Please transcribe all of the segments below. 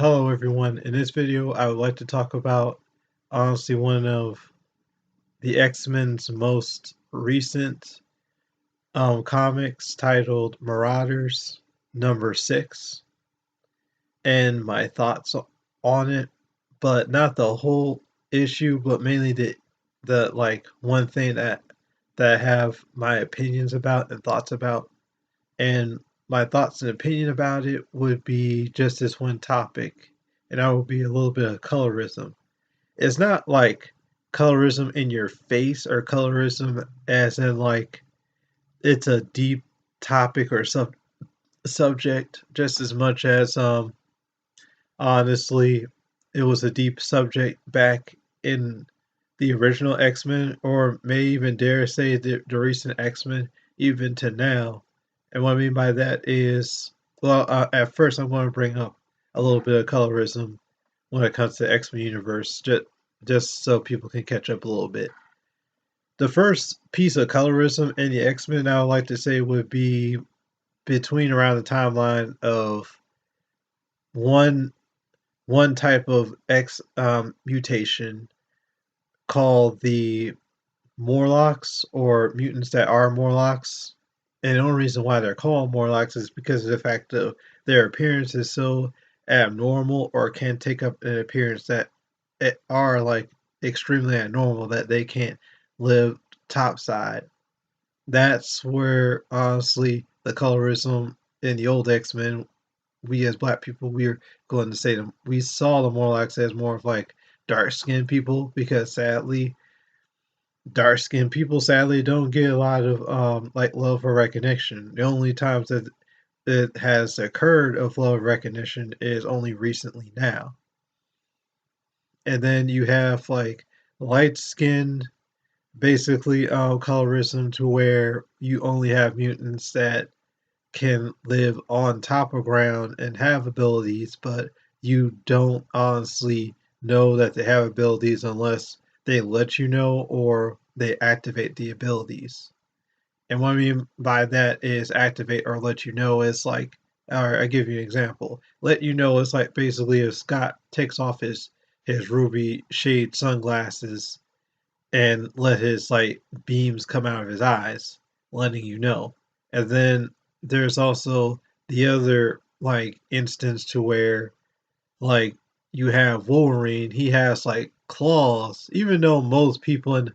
Hello everyone, in this video I would like to talk about honestly one of the X-Men's most recent comics titled Muraders #6 and my thoughts on it, but not the whole issue, but mainly the like one thing that I have my opinions about and thoughts about. And my thoughts and opinion about it would be just this one topic, and that would be a little bit of colorism. It's not like colorism in your face or colorism as in like it's a deep topic or subject just as much as honestly it was a deep subject back in the original X-Men, or may even dare say the recent X-Men even to now. And what I mean by that is, well, at first I'm going to bring up a little bit of colorism when it comes to X-Men universe, just so people can catch up a little bit. The first piece of colorism in the X-Men I would like to say would be between around the timeline of one one type of X mutation called the Morlocks, or mutants that are Morlocks. And the only reason why they're called Morlocks is because of the fact of their appearance is so abnormal, or can take up an appearance that are like extremely abnormal that they can't live topside. That's where honestly the colorism in the old X-Men, we as black people, we're going to say them. We saw the Morlocks as more of like dark skinned people, because sadly dark skinned people sadly don't get a lot of like love or recognition. The only times that it has occurred of love and recognition is only recently now. And then you have like light skinned, basically colorism, to where you only have mutants that can live on top of ground and have abilities, but you don't honestly know that they have abilities unless they let you know or they activate the abilities. And what I mean by that is activate or let you know is like, or I give you an example. Let you know is like basically if Scott takes off his ruby shade sunglasses and let his like beams come out of his eyes, letting you know. And then there's also the other like instance to where like you have Wolverine, he has like claws, even though most people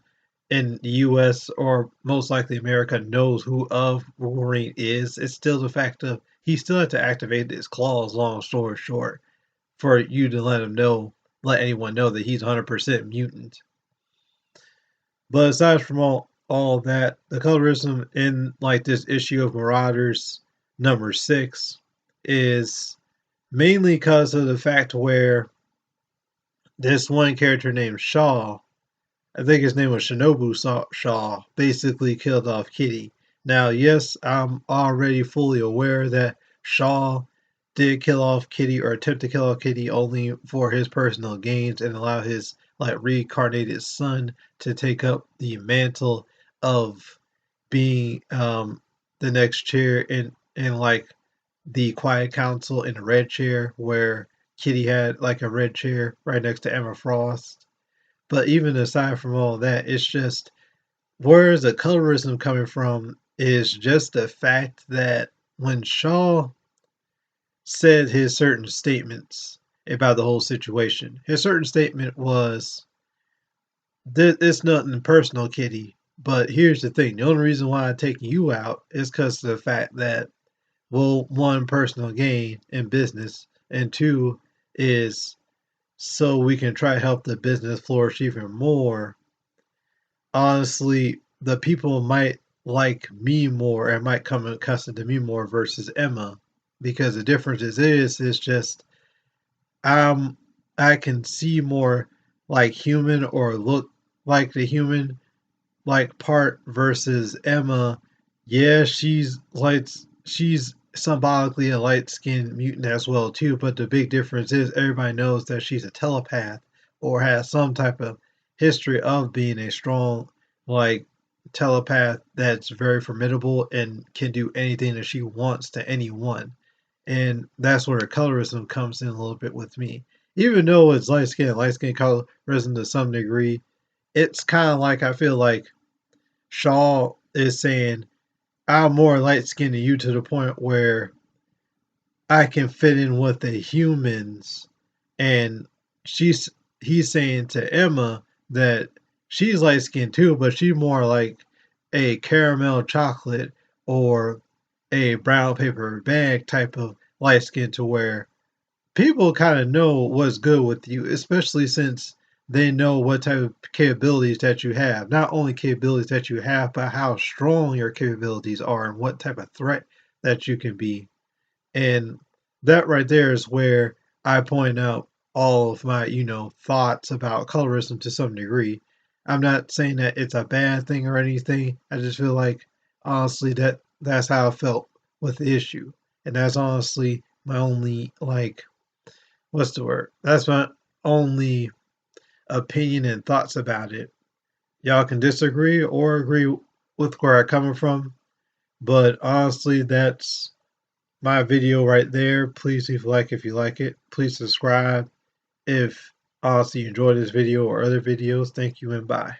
in the US, or most likely America, knows who of Wolverine is. It's still the fact of he still had to activate his claws, long story short, for you to let anyone know that he's 100% mutant. But aside from all that, the colorism in like this issue of Marauders #6 is mainly because of the fact where this one character named Shaw, I think his name was Shinobu Shaw, basically killed off Kitty. Now, yes, I'm already fully aware that Shaw did kill off Kitty, or attempt to kill off Kitty, only for his personal gains and allow his like reincarnated son to take up the mantle of being the next chair in like the Quiet Council in the red chair, where Kitty had like a red chair right next to Emma Frost. But even aside from all that, it's just where the colorism coming from is just the fact that when Shaw said his certain statements about the whole situation, his certain statement was, "It's nothing personal, Kitty, but here's the thing: the only reason why I'm taking you out is because of the fact that, well, one, personal gain in business, and two is so we can try to help the business flourish even more. Honestly, the people might like me more and might come accustomed to me more versus Emma, because the difference is just um I can see more like human, or look like the human like part, versus Emma. Yeah, she's symbolically a light skinned mutant as well too, but the big difference is everybody knows that she's a telepath, or has some type of history of being a strong like telepath that's very formidable and can do anything that she wants to anyone. And that's where colorism comes in a little bit with me. Even though it's light skin colorism to some degree, it's kind of like I feel like Shaw is saying, I'm more light skinned than you to the point where I can fit in with the humans. And she's he's saying to Emma that she's light skinned too, but she's more like a caramel chocolate or a brown paper bag type of light skin to where people kind of know what's good with you, especially since they know what type of capabilities that you have. Not only capabilities that you have, but how strong your capabilities are and what type of threat that you can be. And that right there is where I point out all of my, thoughts about colorism to some degree. I'm not saying that it's a bad thing or anything. I just feel like honestly that's how I felt with the issue. And that's honestly my only what's the word? That's my only opinion and thoughts about it. Y'all can disagree or agree with where I'm coming from, but honestly, that's my video right there. Please leave a like if you like it. Please subscribe if honestly you enjoyed this video or other videos. Thank you and bye.